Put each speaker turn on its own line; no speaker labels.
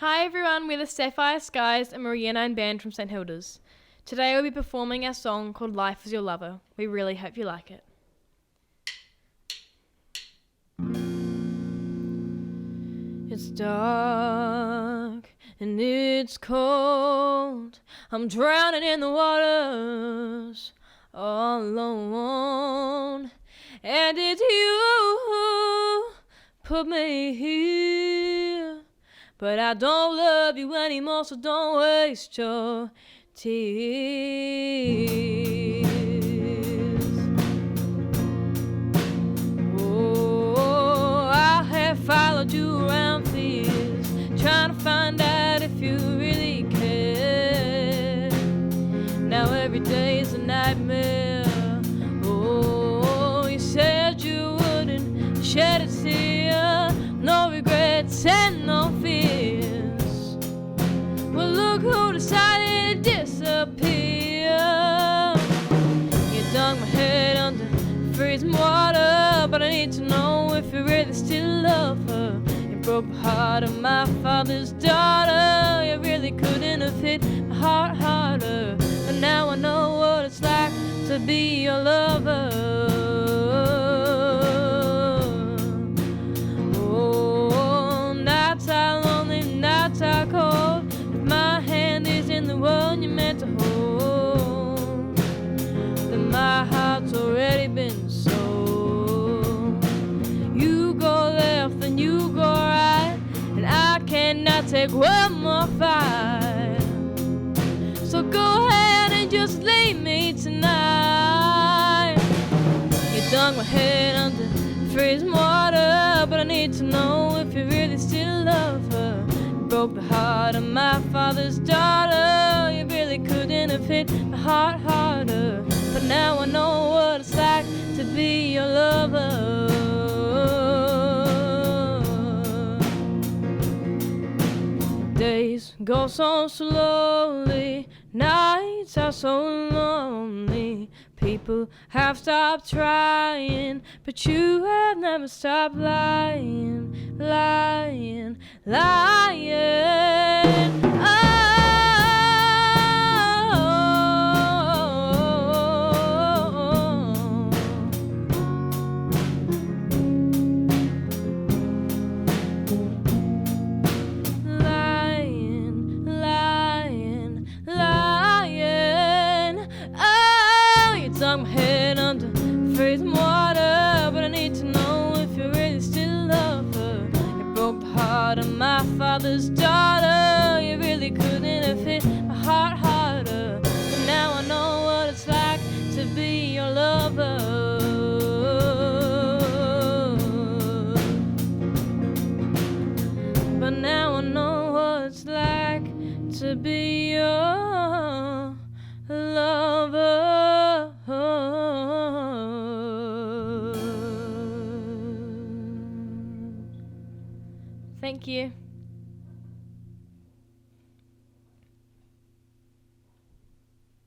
Hi everyone, we're the Sapphire Skies and Maria 9 band from St Hilda's. Today we'll be performing our song called Life is Your Lover. We really hope you like it. It's dark and it's cold. I'm drowning in the waters all alone. And it's you who put me here. But I don't love you anymore, so don't waste your tears. Oh, I have followed you around for years, trying to find out if you really care. Now every day is a nightmare. Oh, you said you wouldn't shed a tear, no regrets and no fears. Well, look who decided to disappear. You dug my head under freezing water, but I need to know if you really still love her. You broke the heart of my father's daughter. You really couldn't have hit my heart harder. But now I know what it's like to be your lover. One you meant to hold, then my heart's already been sold. You go left and you go right, and I cannot take one more fight. So go ahead and just leave me tonight. You dug my head under freezing water, but I need to know if you really still love her. Broke the heart of my father's daughter. You really couldn't have hit my heart harder. But now I know what it's like to be your lover. Days go so slowly, nights are so lonely. People have stopped trying, but you have never stopped lying, lying, lying. Lying, lying, lying. Oh, you dug my head under freezing water, but I need to know if you really still love her. You broke the heart of my father's daughter. You really couldn't have hit my heart harder. But now I know what it's like to be your lover. But now I know what it's like to be your lover. Thank you.